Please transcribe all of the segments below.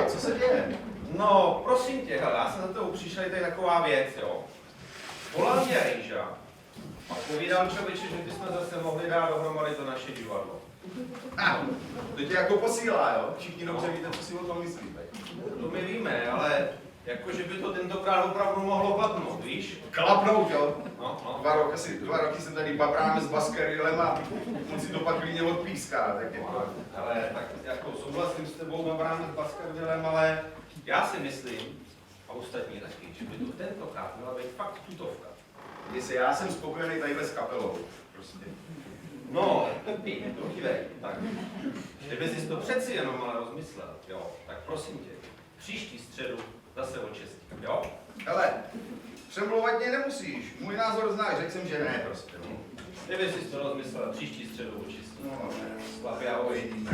Co se děje? No, prosím tě, hele, já jsem za to přišel, tady taková věc, jo. Volal mě Rejža a povídal člověče, že bychom zase mohli dát dohromady to naše divadlo. To tě jako posílá, jo? Všichni dobře víte, co si o tom myslíte. To my víme, ale jakože by to tentokrát opravdu mohlo klapnout, víš? Klapnout, jo? No. 2 roky jsem tady babráme s Baskervilem a on si to pak klidně odpíská, tak jako. Ale tak jako souhlasím s tebou, babráme s Baskervilem, ale já si myslím, a ostatní taky, že by to tentokrát měla být fakt tutovka. Jestli já jsem spokojený tadyhle s kapelou, prostě. No, to dívej, tak. Kdyby jsi to přeci jenom ale rozmyslel, jo, tak prosím tě, příští středu zase o 6, jo? Hele, přemlouvat mě nemusíš, můj názor znáš, řekl jsem, že ne prostě, no. Kdyby jsi to rozmyslel, příští středu o 6. No, ne. Slabě a ožitý.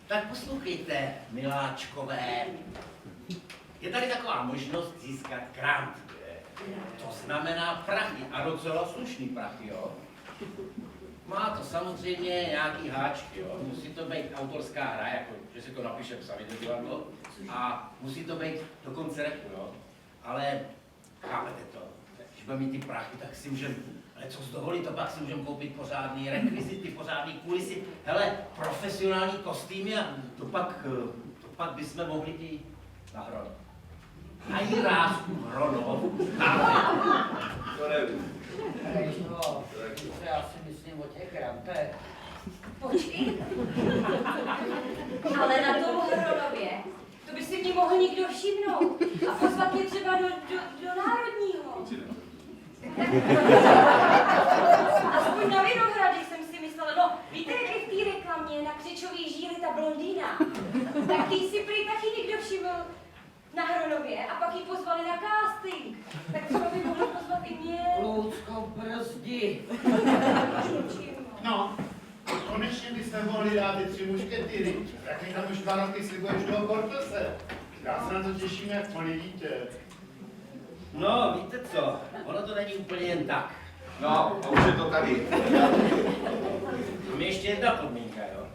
Tak poslouchejte, miláčkové, je tady taková možnost získat grant. To znamená prachy, a docela slušný prachy, jo. Má to samozřejmě nějaký háčky, jo. Musí to být autorská hra, jako že si to napíše sami do divadlo, a musí to být dokonce repu, jo. Ale chápete to, když budeme mít ty prachy, tak si můžeme, ale co z dovolí, to pak si můžeme koupit pořádný rekvizity, pořádný kulisy, hele, profesionální kostýmy a to pak bychom mohli ty nahrát. na Jirásku Hronov. To nevím. Rejžo, co já si myslím o těch grantech? Počkej. Ale na tom Hronově, to by si mě mohl někdo všimnout a pozvat mě třeba do Národního. Aspoň na Vinohrady jsem si myslela, no víte, jak je v té reklamě na křičový žíly ta blondýna? Tak ty si prý taky někdo všiml na Hronově a pak ji pozvali na casting. Tak třeba by mohli pozvat i mě. Lucko, brzdi. No, konečně byste mohli dát ty 3 mušketýry. Jak mi tam už 2 roky slibuješ toho Portose. Já se na to těším jak malý dítě. No, víte co, ono to není úplně jen tak. No, a už je to tady. Mám ještě jedna podmínka, jo.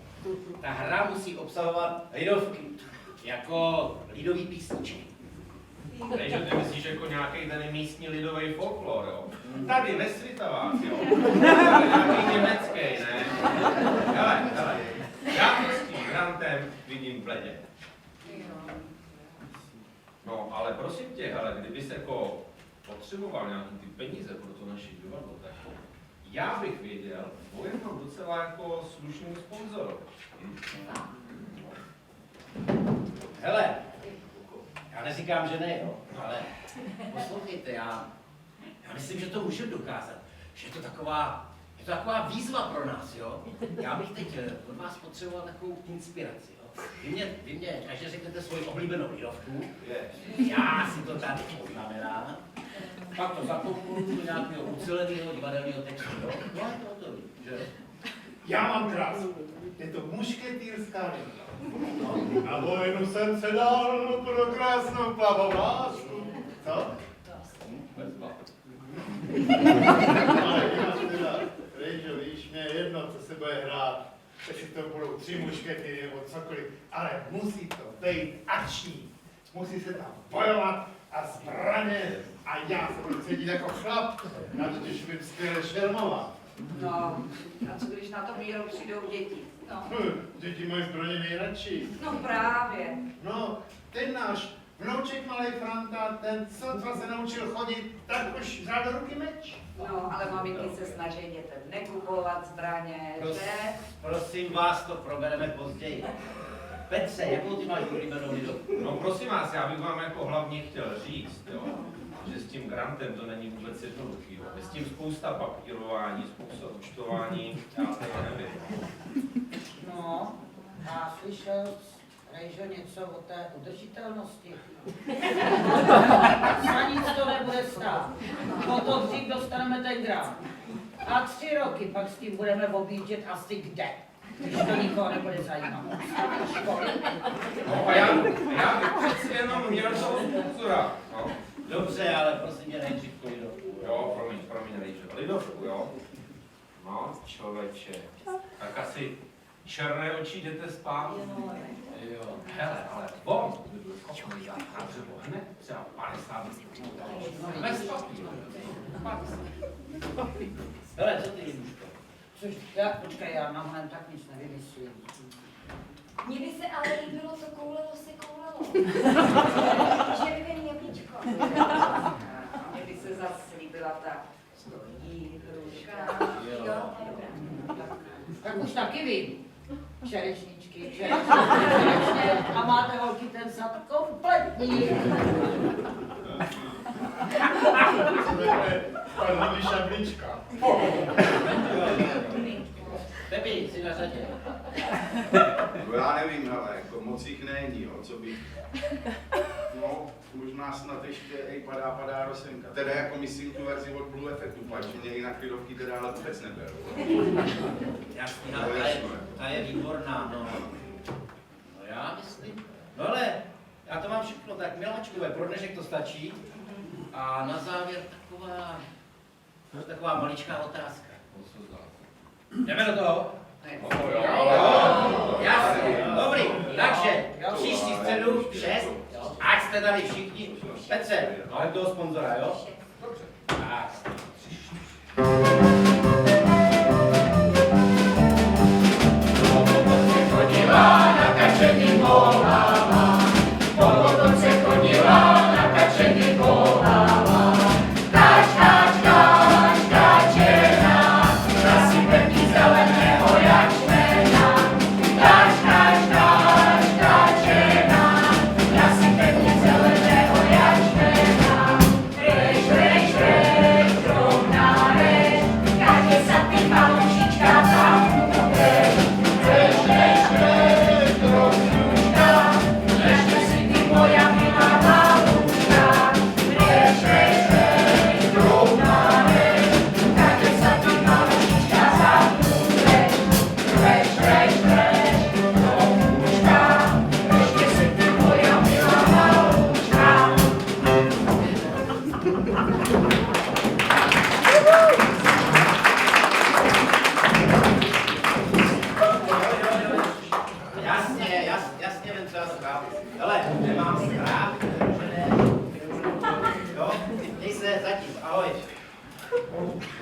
Ta hra musí obsahovat lidovky, jako lidový písničky. Takže ty myslíš jako nějaký ten místní lidový folklor, jo? Tady ve Svitavách, jo? Tady nějaký německý, ne? Hele, já to s tím grantem vidím bledě. No, ale prosím tě, hele, kdybys jako potřeboval nějaký ty peníze pro to naše divadlo, tak já bych věděl o jednom docela jako slušným sponzoru. Hele, já neříkám, že ne, jo, ale poslouchejte, já myslím, že to můžu dokázat, že je to taková výzva pro nás, jo. Já bych teď od vás potřeboval takovou inspiraci, jo. Vy mě každý řeknete svoji oblíbenou lidovku, já si to tady poznamenám, pak to zakomponuju do nějakého uceleného divadelního textu, jo. No, je to hotový, že? Já mám krásu. Je to mušketýrská linka. Na vojnu jsem se dal pro krásnou plavovásku. Co? Ale jinak teda, Rejžo, víš, mě je jedno, co se bude hrát. Jestli to budou 3 mušketýry nebo cokoliv, ale musí to být akční. Musí se tam bojovat a zbraně a já se budu cítit jako chlap. Já totiž umím skvěle šermovat. No, a co když na to míru přijdou děti? No, Děti mají zbraně nejradši. no právě. No, ten náš vnouček malý Franta, ten co se naučil chodit, tak už vzal do ruky meč. No, ale maminky se snaží dětem nekupovat zbraně, že? Prosím vás, to probereme později. Petře, jakou ty máš oblíbenou lidovku? No prosím vás, já bych vám jako hlavně chtěl říct, jo, že s tím grantem to není vůbec jednoduchý. Jo. Je s tím spousta papírování, spousta účtování, já to nevím. No, a slyšel Rejžo něco o té udržitelnosti? Za nic to nebude stát. Potom dřív dostaneme ten grant. A 3 roky pak s tím budeme objíždět asi kde. Když to nikoho nebude zajímat. Školy. No a já bych přeci jenom měl toho sponzora. No. Dobře, ale prosím mě nejdřív tu lidovku. Jo, promiň, Rejžo. Lidovku, jo? No, člověče. Tak asi černé oči jdete spát? Jo. Hele, ale on by byl schopný dát na dřevo hned třeba 50 litrů. Bez papíru. 50. Hele, co ty Jiduško? Což, já, počkej, já na mém tak nic nevymyslím. Mně by se ale líbilo, co koulelo se koulelo. Červený jablíčko. Mně by se zase líbila ta jíhruška. Jo, to je dobrá. Tak už taky vím. Čerečničky, čerečně a máte holky ten sad kompletní. Pan šablička. Pepi, jsi na řadě. No já nevím, ale jako moc jich není, jo, co bych... No, možná snad ještě, padá Rosenka. Teda jako myslím tu verzi od Blue Effectu, pač mě jinak lidovky teda ale vůbec neberu. Jasně, No, ta je výborná, no. No já myslím. No ale, já to mám všechno, tak miláčkové, pro dnešek to stačí. A na závěr taková maličká otázka. Jdeme do toho? Jasně, dobrý. Takže příští středu 6, ať jste tady všichni. Petře, máme toho sponzora, jo? Tak. Chodila na kačení volává, po se chodila na kačení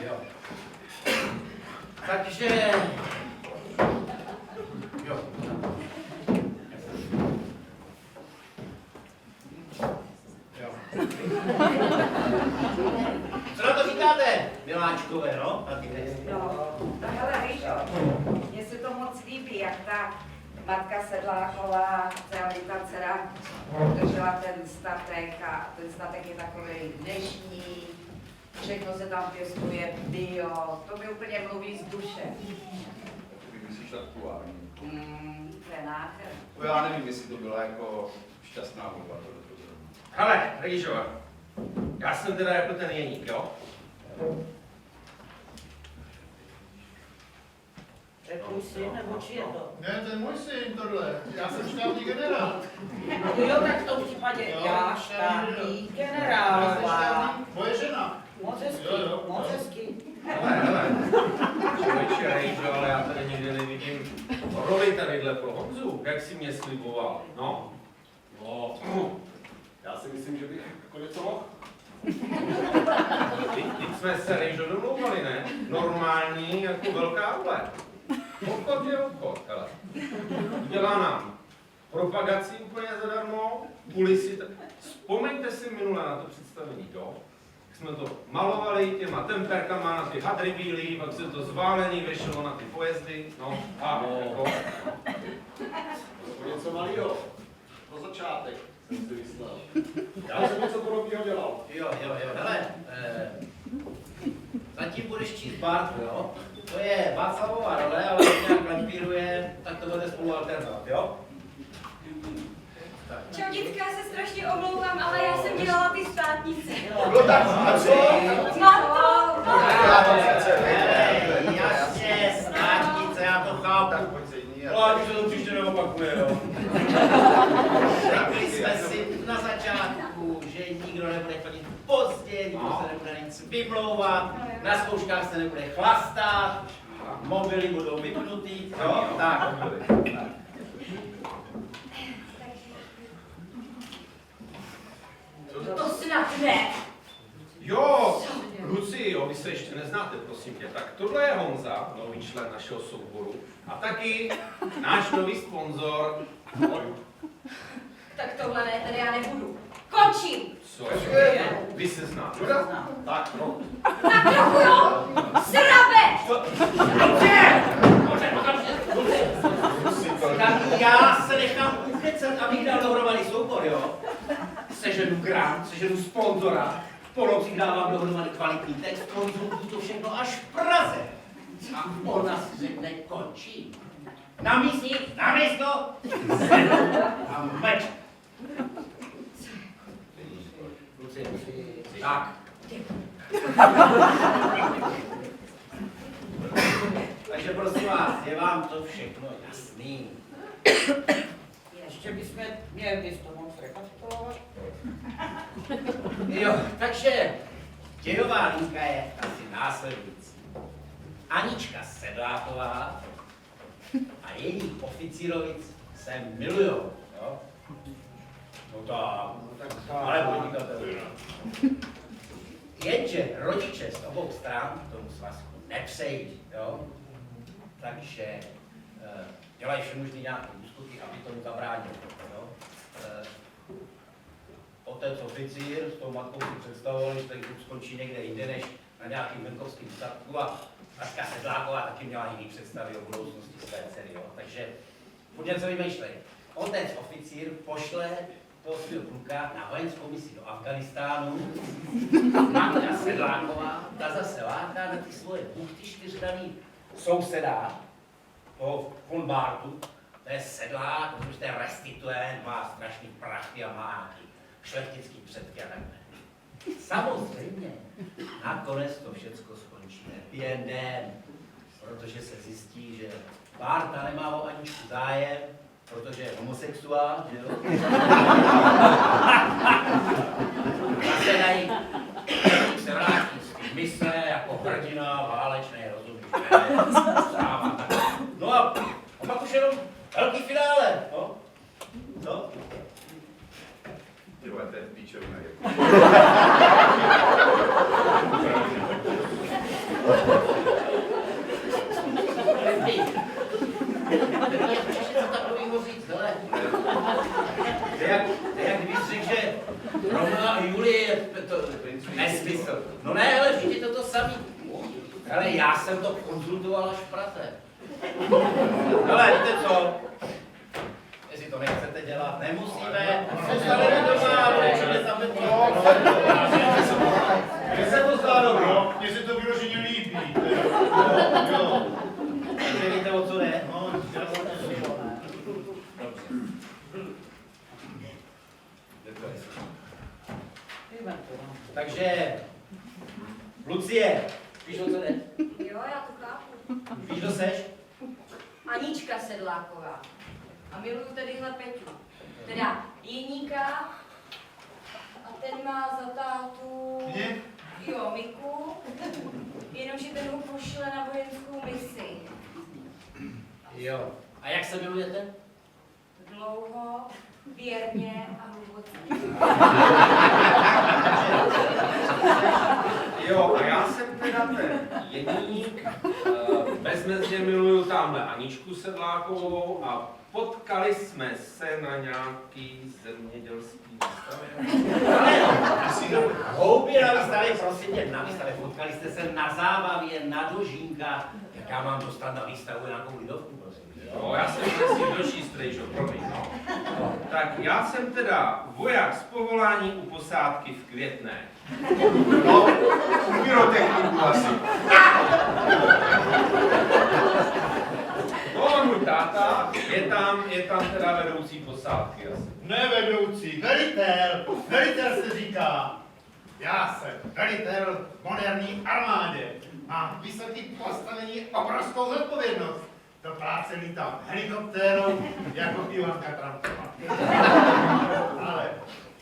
Jo. Takže... Jo. Jo. Co na to říkáte, miláčkové, no? Na ty texty? No, hele, víš, mně se to moc líbí, jak ta matka Sedláková, celá ta dcera, držela ten statek a ten statek je takový dnešní, všechno se tam pěstuje bio, to mi úplně mluví z duše. Ty myslíš aktuální. To je nádherný. No, já nevím, jestli to byla jako šťastná volba tohleto zrovna. Hele, Rejžo, já jsem teda jako ten Jeník, jo? To je tvůj syn, nebo či je to? Ne, to je můj syn tohle. Já jsem štábní generál. Jo, tak v tom případě Jo, já štábní generálová. Moje žena. Moc hezky, Jo, jo. moc hezky. Hele, člověče Rejžo, ale já tady nikde nevidím roli tadyhle pro Honzu, jak si mě sliboval, no? No, já si myslím, že bych jako něco mohl. Teď jsme se Rejžo domlouvali, ne? Normální, jako velká role. Obchod je obchod, hele. Udělá nám propagaci úplně zadarmo, kulisy. Vzpomeňte si minule na to představení, jo? Jak jsme to malovali těma temperkama na ty hadry bílý, pak se to zválení vešlo na ty pojezdy, no a jako... Jako něco malého. Pro začátek jsem si myslel. Já jsem něco podobného dělal. Jo, hele, zatím budeš číst Bartu, jo? To je Václavová role, ale když nějak lampíruje, tak to bude spolu alternovat, jo? Čau, dětka, já se strašně omlouvám, ale já jsem dělala ty státnice. No tak, a co? Marto! Jasně, státnice, já to chápu. Tak pojď se jiný. No a když se to příště neopakuje, jo? Řekli jsme si na začátku, že nikdo nebude chodit pozdě, nikdo se nebude nic vymlouvat, na zkouškách se nebude chlastat, mobily budou vypnutý, jo? Tak. To snad ne. Jo, kluci, jo, vy se ještě neznáte, prosím tě. Tak tohle je Honza, nový člen našeho souboru. A taky náš nový sponzor. Tak tohle ne, tady já nebudu. Končím. Co je? Vy se znáte. Tak, no. Tak trochu jo. Srabe! Tak já se nechám ukecat, abych dal dohromady soubor, jo? Seženu grant, seženu sponzora, po nocích dávám dohromady kvalitní text, konzultuju to všechno až v Praze. A ona si řekne, končí. Na místní, na místo, a meč. Kluci, tak. Takže prosím vás, je vám to všechno jasný? Ještě bychom měli bys to moc rekapitulovat. Jo, takže dějová linka je asi následující. Anička Sedláková a její oficírovic se milujou, jo? No tak, ale podnikatel. Jenže rodiče z obou stran tomu svazku nepřejí, jo? Takže dělají všemožný nějaké ústupy, aby tomu zabránili, jo? Otec oficír s tou matkou si představovali, že tady skončí někde jinde než na nějakým venkovským statku a Ačka Sedláková taky měla jiný představy o budoucnosti své dcery, jo? Takže buď něco vymýšlej. Otec oficír pošle toho svého kluka na vojenskou misi do Afganistánu, matka Sedláková, ta zase láká na ty svoje buchty čtyřdaný souseda, toho von Bartu, to je sedlák, protože to je restituent, má strašný prachy a má nějaký šlechtický předky a takhle. Samozřejmě, nakonec to všecko skončí happy endem, protože se zjistí, že Barta nemá o Aničku zájem, protože je homosexuál, že jo? Zase dají, se vrátí z té mise jako hrdina, válečný, rozumíš, no a pak už jenom velký finále, no? Co? Ty vole, to je píčovina. Co takovýho říct, hele? To je jak kdybych řekl, že Romeo a Julie je to nesmysl. No ne, ale vždyť je to samý. Hele, já jsem to konzultoval až v Praze. Hele, víte co? Jestli to nechcete dělat, nemusíme. Zůstaneme doma, budeme tam Mně se to zdá dobrý. Mně se to vyloženě líbí. Takže víte, o co jde? No, já jsem to Takže, Lucie, víš, o co jde? Jo, já to chápu. Víš, kdo seš? Anička Sedláková. A miluju tadyhle Peťu. Teda Jeníka. A ten má za tátu... Mě? Jo, Miku. Jenomže ten ho pošle na vojenskou misi. Jo. A jak se milujete? Dlouho, věrně a hluboce. Jo, a já jsem teda ten Jeník, bezmezně miluju tamhle Aničku Sedlákovou a potkali jsme se na nějaký zemědělský výstavě. Houby na výstavě, prosím tě, na výstavě. Potkali jste se na zábavě, na dožínka. Jak já mám dostat na výstavu nějakou lidovku, prosím? Jo, já jsem si dočíst, Rejžo, promiň, no. Tak já jsem teda voják z povolání u posádky v Květné. No, u pyrotechniku asi. No, můj táta je tam teda vedoucí posádky asi. Nevedoucí, velitel se říká. Já jsem velitel v moderní armádě. Mám vysoký postavení, obrovskou zodpovědnost. Do práce lítám helikoptérou jako Ivanka Trumpová. Ale,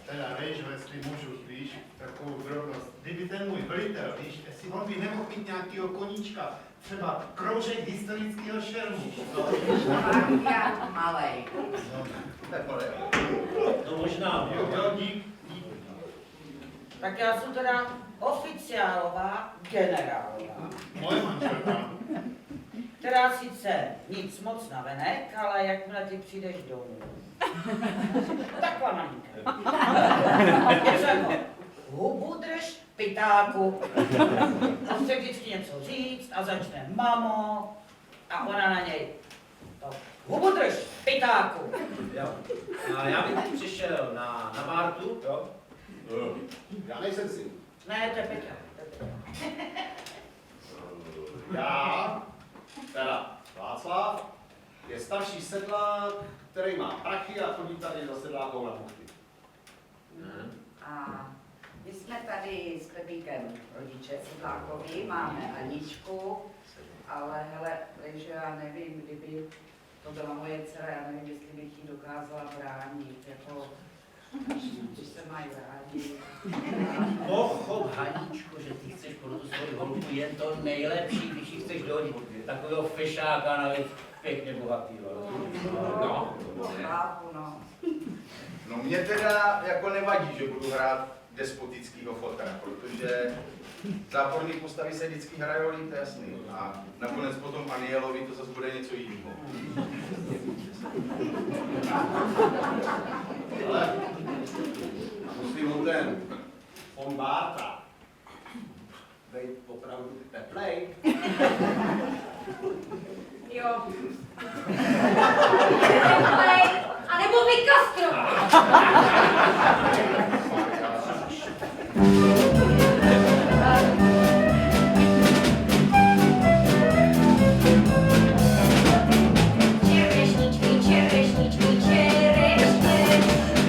teda Rejžo, jestli můžu, víš, takovou drobnost. Kdyby ten můj velitel, víš, jestli on by nemohl mít nějakýho koníčka, třeba kroužek historického šermu. Já malej. No možná. Jo, dík. Tak já jsem teda oficiálová generálová, Moje manželka. která sice nic moc navenek, ale jakmile ty přijdeš domů, takhle malinké. Něco jako hubu drž, pytáku, chce vždycky něco říct a začne mamo a ona na něj to hubu drž, pytáku. Jo. A já bych teď přišel na Martu, jo? Já nejsem syn. Ne, to je Peťa. Já, teda Václav, je starší sedlák, který má prachy a chodí tady za sedlákou na buchty. A my jsme tady s Pepíkem rodiče Sedlákovi, máme Aničku, ale hele, Rejžo, já nevím, kdyby to byla moje dcera, já nevím, jestli bych jí dokázala bránit, jako, když se mají rádi. Pochop, Haníčko, že ty chceš pro tu svoji holku, je to nejlepší, když ji chceš dohodit. Takového fešáka navíc pěkně bohatýho. No. Chápu, no. No mě teda jako nevadí, že budu hrát despotického fotra, protože záporní postavy se vždycky hrajou líp, to je jasný. A nakonec potom Anielovi to zase bude něco jiného. Ale musím ho ten von Barta být opravdu teplej. Jo. Teplej, anebo vykastrovat. Čerešničky, čerešničky, čerešně,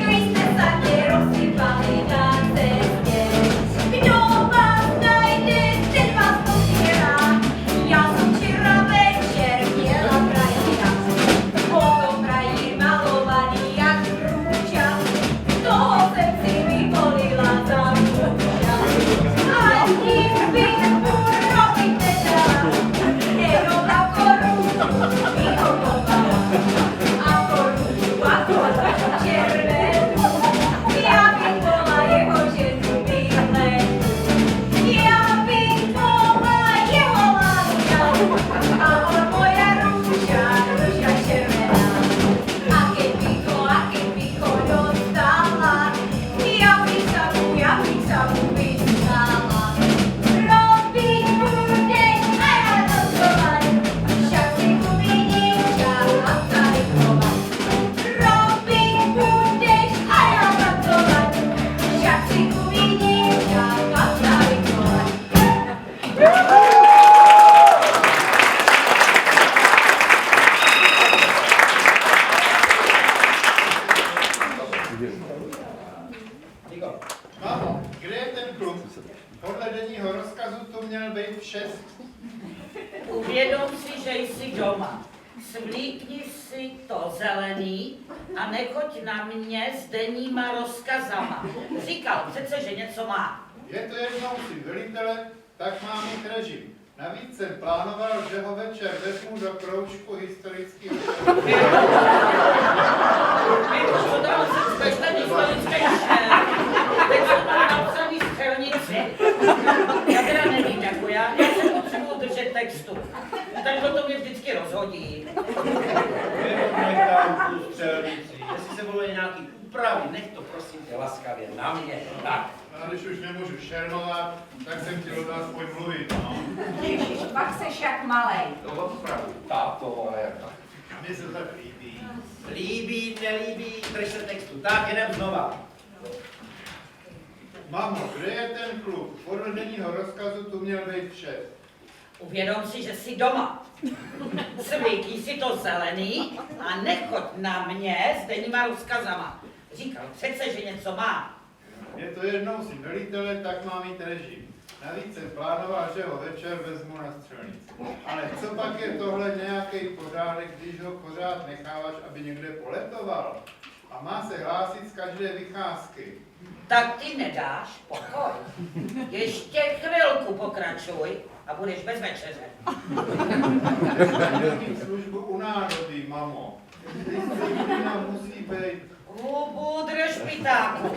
vy jste sadě rozsypali na cestě. Kdo vás najde, ten vás posírá. Já jsem včera večer měla krajína, potom krajín malovaný jak růča. Toho se 6. Uvědom si, že jsi doma. Svlíkni si to zelený a nechoď na mě s denníma rozkazama. Říkal přece, že něco má. Je to jednou si velitele, tak mám mít režim. Navíc jsem plánoval, že ho večer vezmu do kroužku historických. Co dal si chceš ten historický šér? Teď jsem má napsaný střelnici. Já teda nevím, jako já se potřebuji držet textu. Tak to mě vždycky rozhodí. Nechám tu střelnici. Jestli se voluje nějaký úpravy, nech to prosím tě laskavě na mě. Tak. A když už nemůžu šermovat, tak jsem chtěl od aspoň mluvit, no. Ježiš, pak seš jak malej. To opravdu. Táto. A mně se to tak líbí. Líbí, nelíbí, drž se textu. Tak, jedem znova. Mamo, kde je ten kluk? Podle denního rozkazu tu měl být v 6. Uvědom si, že jsi doma. Svlíkni si to zelený a nechoď na mě s denníma rozkazama. Říkal přece, že něco má. Je to jednou si velitele, tak mám mít režim. Navíc jsem plánoval, že ho večer vezmu na střelnici. Ale co pak je tohle nějaký pořádek, když ho pořád necháváš, aby někde poletoval? A má se hlásit z každé vycházky. Tak ty nedáš pokoj. Ještě chvilku pokračuj a budeš bez večeře. Dělám službu u nádoby, mamo. Disciplína musí být. Hubu drž pitáku.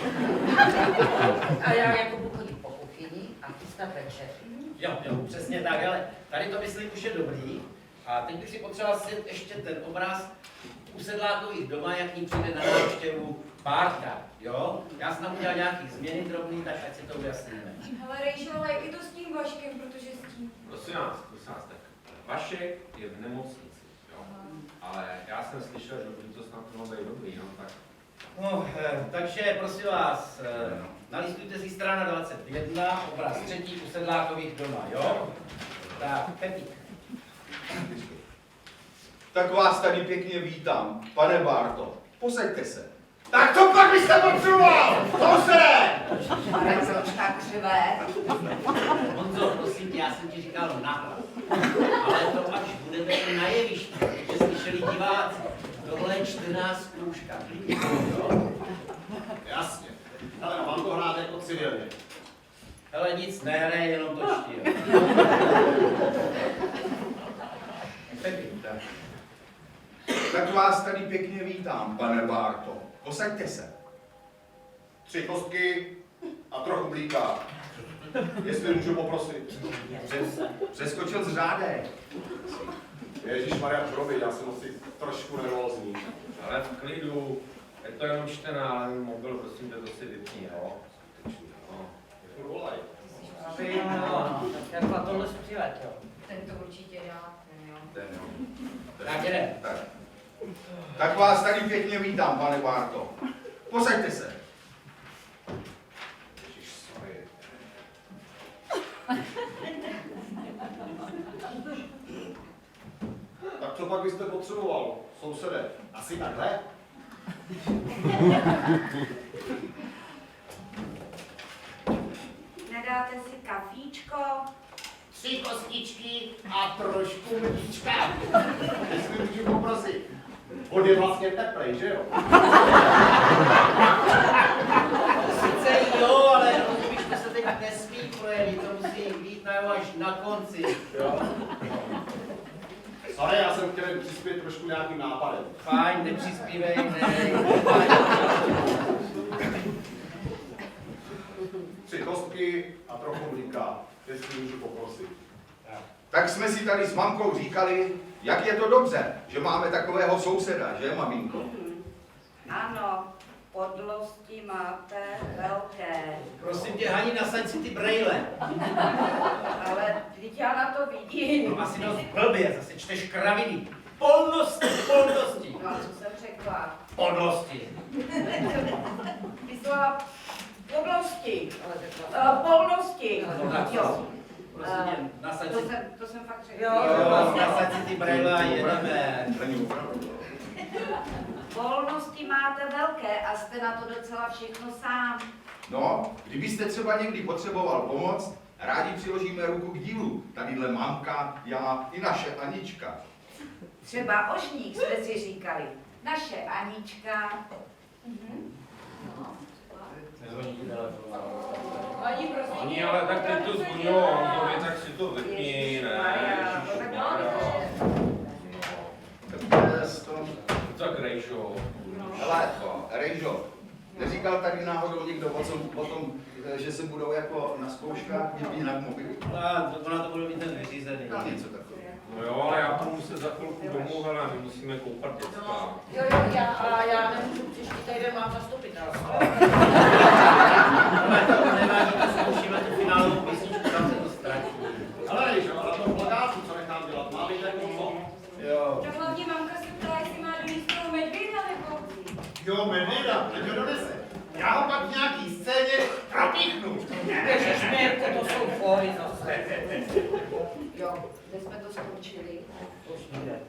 A já jako budu chodit po kuchyni a chystat večeři. Jo, přesně tak, ale tady to myslím už je dobrý. A teď bych si potřeboval sjet ještě ten obraz u Sedlákových doma, jak ní přijde na návštěvu Bárta, jo? Já jsem tam udělal nějaký změny drobný, tak ať si to ujasníme. Ale Rejžo, ale jak je to s tím Vaškem, protože s tím... Prosím vás, tak Vašek je v nemocnici, jo. Ale já jsem slyšel, že by to snad mohlo být dobrý, no tak. No, takže prosím vás, nalistujte si strana 21, obraz 3. u Sedlákových doma, jo? Tak, Pepík. Tak vás tady pěkně vítám, pane Bárto. Posaďte se. Tak co pak byste potřeboval? To se ne! Ale proč tak řve? Honzo, prosím tě, já jsem ti říkal nahlas. Ale to až budeme i na jevišti, protože slyšeli diváci. Tohle je 14 kroužka. Jo? Jasně. Ale mám to hrát jako civilně. Hele, nic nehraje, jenom to štíl. Tak vás tady pěkně vítám, pane Bárto. Posaďte se. 3 kostky a trochu mlíka. Jestli můžu poprosit. Přeskočil z řádek. Ježišmarja, promiň, já jsem asi trošku nervózní. Ale v klidu, je to jenom čtená, ale mobil, prosím tě, to si vypni, jo. No. Furt volaj. No, tak jako tohle střílet, jo. Ten to určitě dá, jo. Ten, jo. Tak jdem. Tak vás tady pěkně vítám, pane Bárto. Posaďte se. Ježišmarja. Tak co pak byste potřeboval, sousede? Asi takhle? Nedáte si kafíčko? 3 kostičky a trošku mlíčka. Jestli můžu poprosit. On je vlastně teplej, že jo? Sice jo, ale rozumíš, to se teď nesmí projevit, to musí být najevo až na konci, jo? Sorry, já jsem chtěl přispět trošku nějakým nápadem. Fajn, nepřispívej, ne. 3 kostky a trochu mlíka, jestli můžu poprosit. Tak jsme si tady s mamkou říkali, jak je to dobře, že máme takového souseda, že maminko? Ano, podlosti máte velké. Prosím tě, Hani, nasaď si ty brejle. Ale teď já na to vidím. No asi dost blbě, zase čteš kraviny. Polnosti, polnosti. No a co jsem řekla? Podlosti. Myslela podlosti. Ale řekla. Polnosti. No tak Jo. Prosím tě, nasaď si, To jsem fakt řekla. Jo. nasaď si ty brejle a jedeme. Není opravdu. Volnosti máte velké a jste na to docela všechno sám. No, kdybyste třeba někdy potřeboval pomoc, Rádi přiložíme ruku k dílu. Tadyhle mamka, já i naše Anička. Třeba ožník jsme si říkali. Naše Anička. Ani prosím. Oni, ale tak teď to zvoňou, tak si to vypni, ne? Tak Rejžo. Hele, Rejžo, neříkal tady náhodou někdo o tom, že se budou jako na zkouškách vypínat mobily? Ona to bude mít ten vyřízený. Něco takového. No jo, ale já budu muset za chvilku domů, hele, my musíme koupat děcka. Jo, já nemůžu, příští týden mám zastupitelstvo. Nevadí, to zkoušíme tu finálovou písničku, tam se to ztratí. Ale na tom plakátu, co nechám dělat, má být jako co? Jo. Tak hlavně mamka se ptá, jestli má donést toho medvěda nebo... Jo, medvěda, ať ho donese. Já ho pak v nějaký scéně napíchnu. Ježišměrku, to jsou fóry zase. Jo, kde jsme to skončili? Už nejde.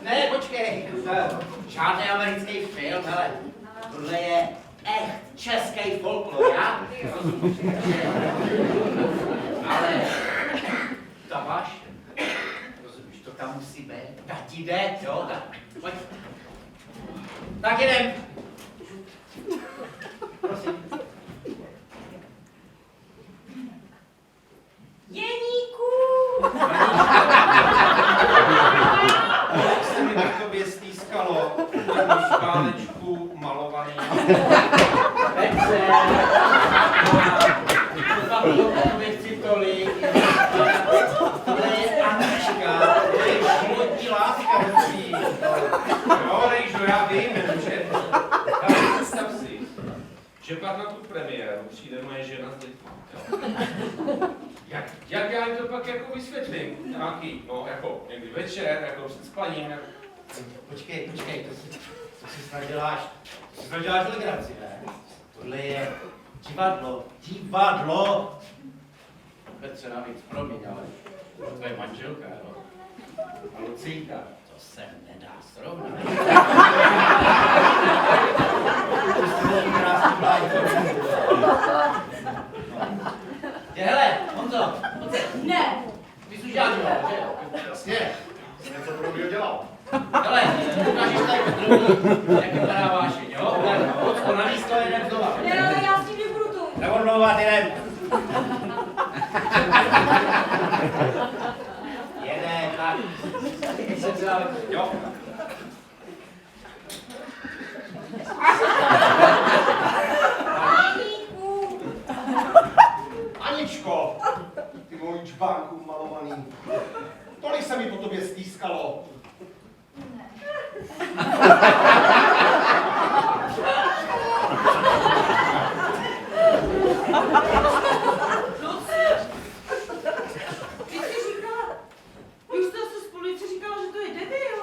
Ne, počkej, žádný americký film, hele, tohle je echt český folklor, já? Ale ta vaše, rozumíš, to tam musí být, tak ti jde, jo, tak, pojď. Tak jdem. Prosím. Jeníku! Jak se mi tak tobě stýskalo, tu škálečku malovaný. Petře! já chci tolik. Tohle je Anička, to je životní láska musí. Jo, Rejžo, já vím, že... Ale představ si, že pak na tu premiéru přijde moje žena s dětmi. Jak já jim to pak jako vysvětlím? Nějaký, no, jako někdy večer, jako před spaním, jako... Počkej, to si snad děláš legraci, ne? Tohle je divadlo. Petře, navíc, promiň, ale to tvoje manželka, jo? A Lucínka, to se nedá srovnat. Hele, Honzo, Ne. ty jsi už žádný, že jo? Jasně, jsem něco podobného dělal. Hele, ukážeš tady Petrovi, jak vypadá vášeň, jo? Tak pojď na místo, jedem znova. Ne, ale já s tím nebudu tu. Neodmlouvat, jedem. Jede, tak. Jo. Aníku. Aničko, ty mojí čbánku malovaný. Tolik se mi po tobě stýskalo. Ty jsi říkala, vy jste se spolu říkala, že to je debil.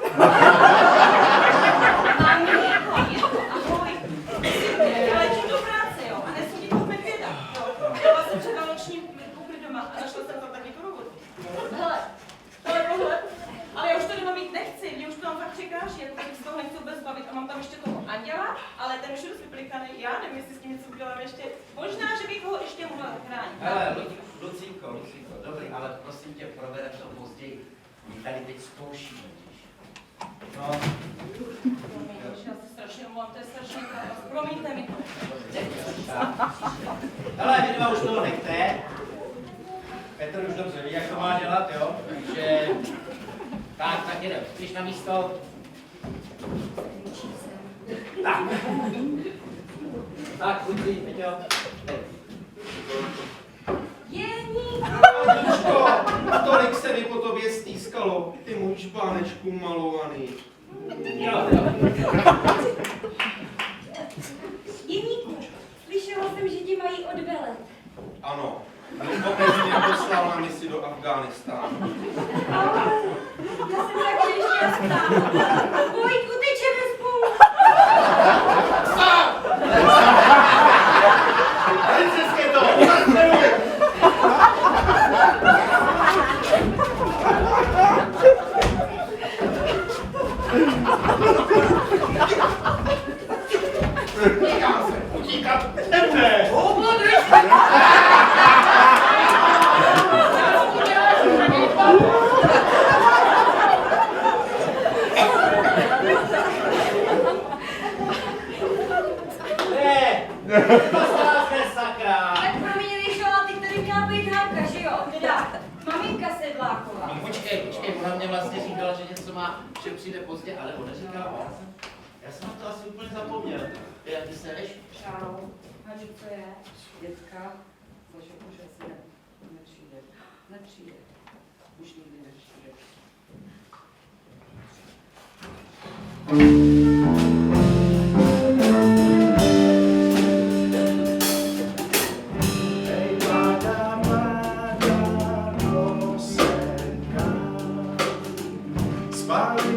Mami, ahoj. Letím do práce, jo, a nesu ti toho medvěda, jo. Byla jsem před vánočním koupit doma a našla jsem tam taky tu robotu. Hele, Tohle. Ale já už to doma mít nechci, mě už to tam fakt překáží, jako tak z toho nechci vůbec bavit a mám tam ještě toho Anděla, ale ten už je dost vyplikaný, já nevím, jestli s tím něco udělám ještě. Možná, že bych ho ještě mohla zachránit. Hele, Lucínko, dobrý, ale prosím tě, provedem to později. My tady teď zkoušíme, víš. No, Promiň, já se strašně omlouvám, to je strašně káva. Promiňte mi to. hele, vy dva už toho nechte. Petr už dobře ví, jak to má dělat, jo? Takže... Tak jedem. Jdeš na místo. Tak. Tak, kluci, Peťo. Aničko, tolik se mi po tobě stýskalo, ty můj čbánečku malovaný. Jo. Jeníku, slyšela jsem, že ti mají odvelet. Ano, Luboš mě poslal na misi do Afghánistánu. Ale já jsem tak nešťastná. Pojď, utečeme spolu. Princezky to! Utíkám se, utíkat nebude! Sakra! Tak mamě vyšla, ty tady měla být Hánka, že jo? Teda, maminka Sedláková. No, počkej, ona mě vlastně říkala, že něco má, že přijde pozdě, ale ona říkala, já jsem na to asi úplně zapomněl. Jak ty seš? Čau. Haži, co je? Dětka, bože, už asi nepřijde. Nepřijde. Už nikdy nepřijde. Spali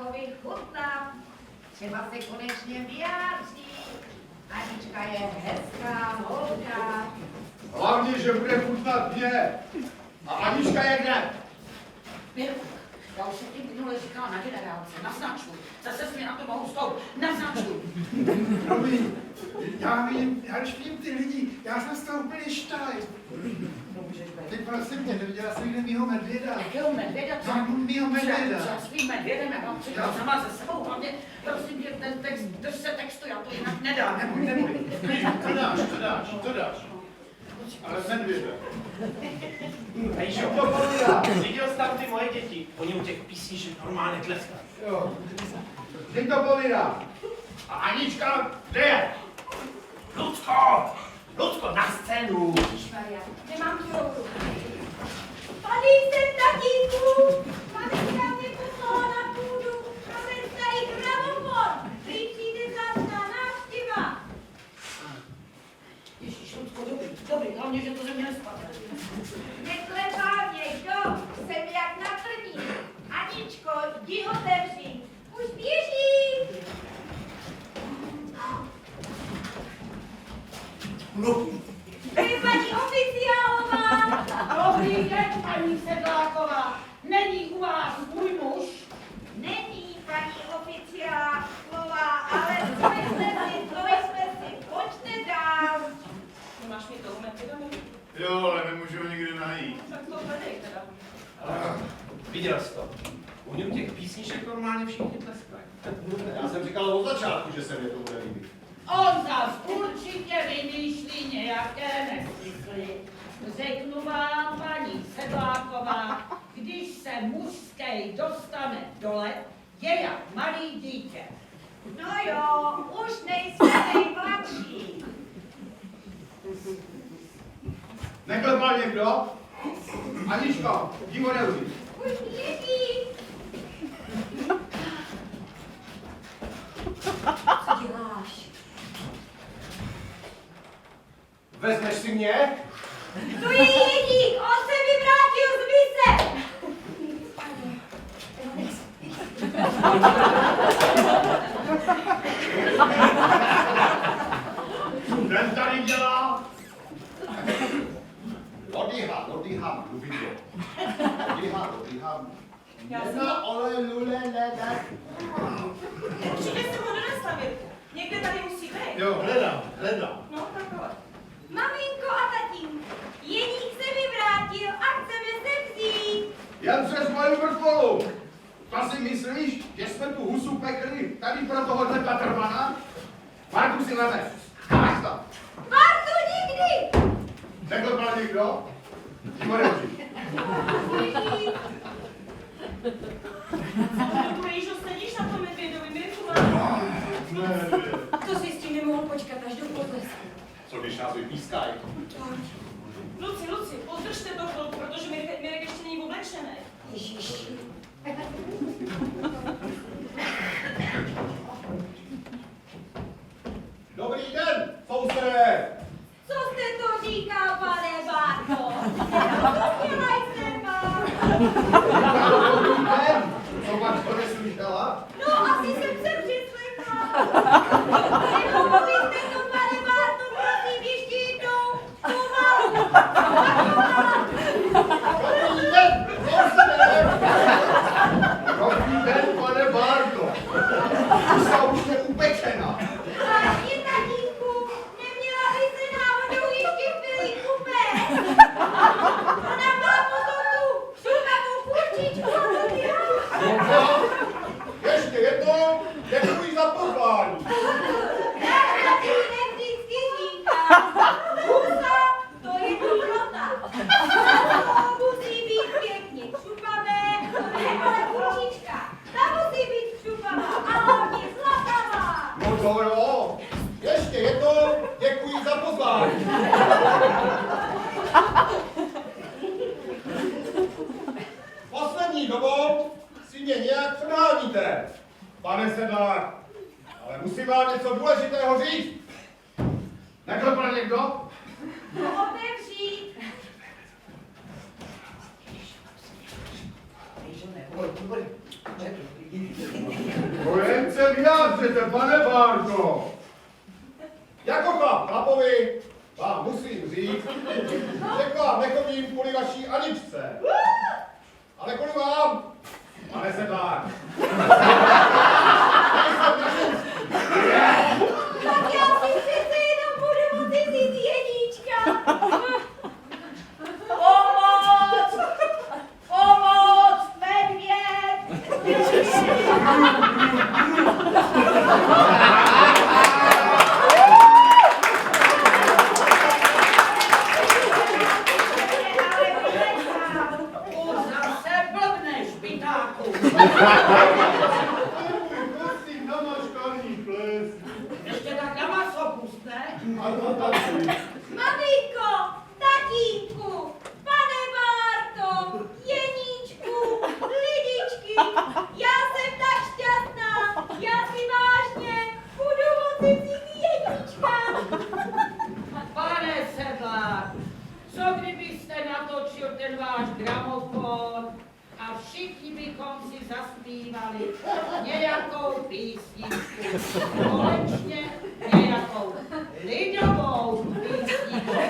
Sedlákovi chutná. Třeba se konečně vyjádří. Anička je hezká holka. Hlavně, že bude chutnat mě. A Anička je kde? Mirku, já už jsem ti minule říkala na generálce, naznačuj. Zase jsi mi na to mohu stoup, naznačuj. Promiň, já vím, já už vím ty lidi, já jsem z toho úplně štaj. Teď prosím tě, neviděla jsi někde mýho medvěda? Jakého medvěda? No, mýho medvěda. Já svým medvědem, já mám přitom sama ze sebou, hlavně prosím tě, ten text, drž se textu, já to jinak nedám. Neboj. To dáš. Ale medvěda. Rejžo, viděl jsi tam ty moje děti? Oni u těch písniček normálně tleskají. Jo. Kdy to povídá? A Anička, kde je? Lucko, na scénu! Ježišmarja, nemám tu rouku. Tady jsem, tatínku! Maminka mě poslala na půdu a ten starý gramofon. Prý přijde zásná návštěva. Ježíš, Lucko, dobrý, hlavně, že to ze mě nespadne. Neklepá mě, kdo? Jsem jak na první. Aničko, jdi otevři. Už běží! Vy, paní oficiálová! Dobrý den, paní Sedláková. Není u vás můj muž? Není paní oficiálová, ale spojíme si, pojďte dál. Máš mi to medvěda? Jo, ale nemůžu ho nikdy najít. Tak to hledej teda. Viděl jsi to? Oni u těch písniček normálně všichni tleskají. Já jsem říkal od začátku, že se mě to bude líbit. On zas určitě vymýšlí nějaké nesmysly. Řeknu vám, paní Sedláková, když se mužskej dostane dole, je jak malý dítě. No jo, už nejsme nejmladší. Neklepal někdo? Aničko, jdi otevři. Už běží! Co děláš? Vezmeš si mě? To je Jeník! On se vyvrátil z mise! Ten tady dělá. Oddychám, mluvím to. Oddychám. Jedna ole lule lele. Přijde se mu donastavit. Někde tady musí být. Jo, hledám. No, takhle. Maminko a tatínku, Jeník se vyvrátil a chceme se vzít. Jen přes moji vrcholu. To si myslíš, že jsme tu husu pekli tady pro tohohle Patrmana? Marku si leze. Máš to. Martu nikdy! Neklepal někdo? Jdi otevři. Běží. Nebo Jižo, sedíš na tom medvědovi, Mirku, To si s tím nemohl počkat až do potlesku. Co když nás vypískají? Luci, podržte to chvilku, protože Mirek ještě není oblečený. Ježíš. Dobrý den, foustere! Co jste to říkal, pane Bárko? Nerozuměla jsem vám. Dobrý den. Co máš to neslyšela? No, asi jsem se přislechla. Nepomovíte to, pane Bárko, prosím, ještě jednou. Pomalu. Dobrý den, foustere. Dobrý den, pane Bardo. Už je upečena. Vážně, tatínku, neměla by se náhodou ještě chvíli kupé. Ona má potom tu šukavou kurčičku a to já. Ještě jednou, děkuji za pozvání. Já tatínek vždycky říkám, husa, to je dobrota. To musí být pěkně šupavé, ale kurčička, ta musí být šupavá a hlavně zlatavá. No to jo. Ještě jednou, děkuji za pozvání. Poslední dobou si mě nějak předháníte, pane Sedlák. Ale musím vám něco důležitého říct. Neklepal někdo? No otevřít. Ježíš, neboj. nemůžete, pane Bárko. Jako chlap chlapovi vám musím říct, že k vám nechodím kvůli vaší Aničce, ale kvůli vám, pane Sedlák. Tak já si přece jenom budu moci vzít jednička. Pomoc! Pomoc! Medvěd! Už zase blbneš, bytáku. Prosím, namaškaný ples. Ještě tak na maso pustne. A to taky. Maminko, tatínku, pane Bárto, Jeníčku, lidičky, já jsem tak šťastná, já si vážně budu moci vzít jednička. Pane Sedlák, co kdybyste natočil ten váš gramofon a všichni bychom si zaspívali nějakou písničku, společně nějakou lidovou písničku.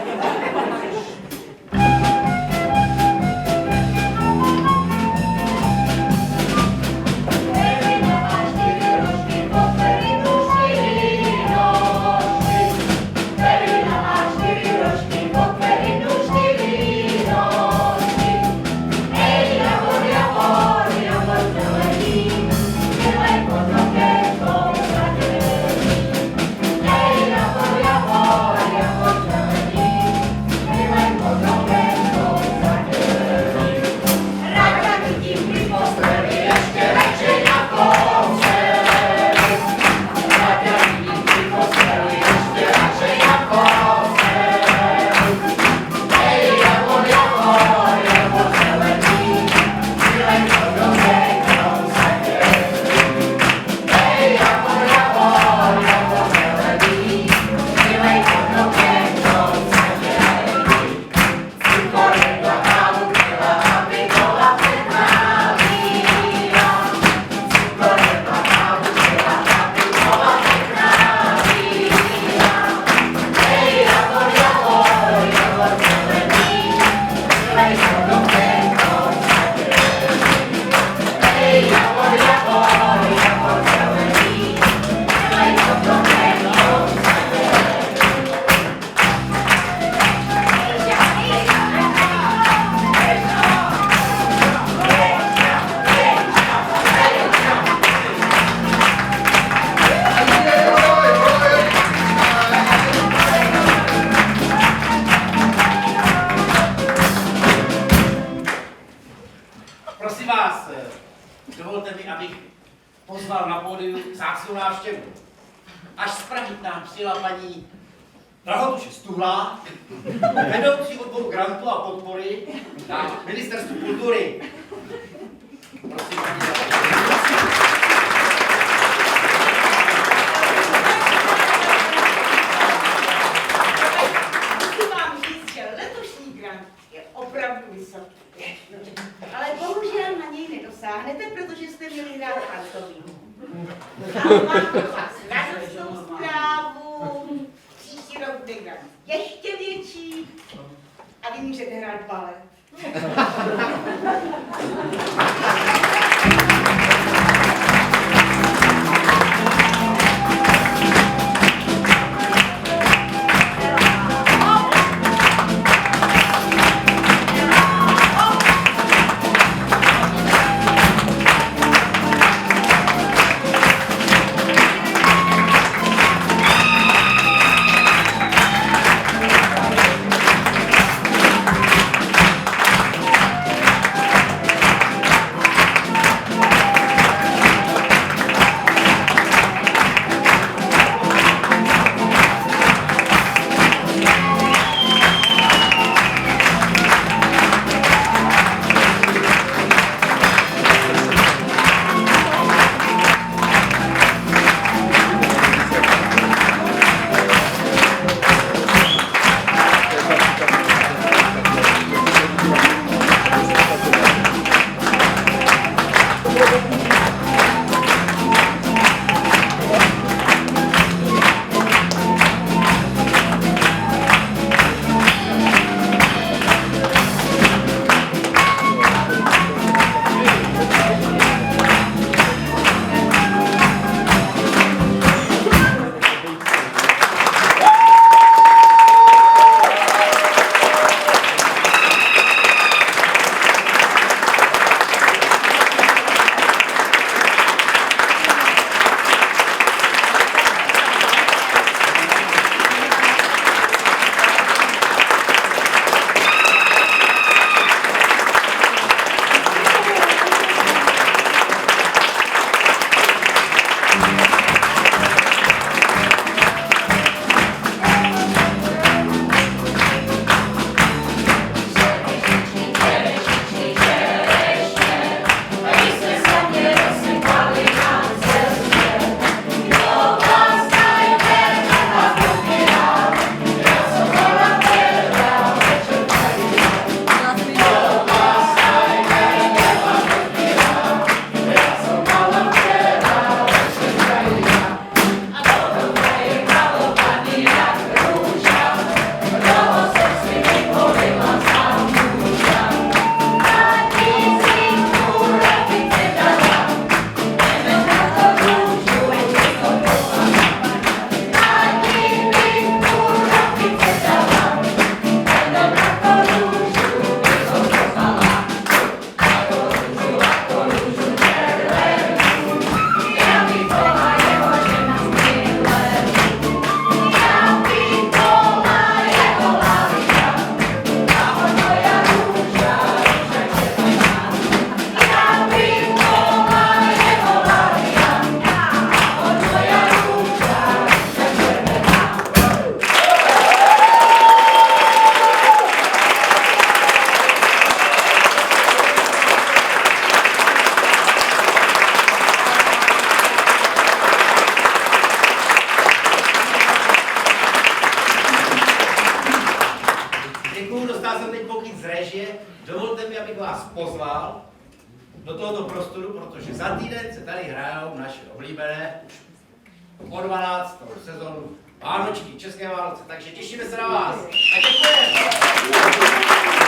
Prosím vás, dovolte mi, abych pozval na pódium vzácnou návštěvu. Až z Prahy k nám přijela paní Drahotuše Stuhlá, vedoucí odboru grantu a podpory na Ministerstvu kultury. Prosím, paní Drahotuše. Musím vám říct, že letošní grant je opravdu vysoký. Ale bohužel na něj nedosáhnete, protože jste měli rád pantominu. Ale mám pro vás radostnou zprávu. Příští rok bude grant ještě větší a vy můžete hrát balet. já jsem teď pokyn z režie, dovolte mi, abych vás pozval do tohoto prostoru, protože za týden se tady hrajou naše oblíbené už po 12. sezónu Vánočky, České Vánoce, takže těšíme se na vás. A děkujeme.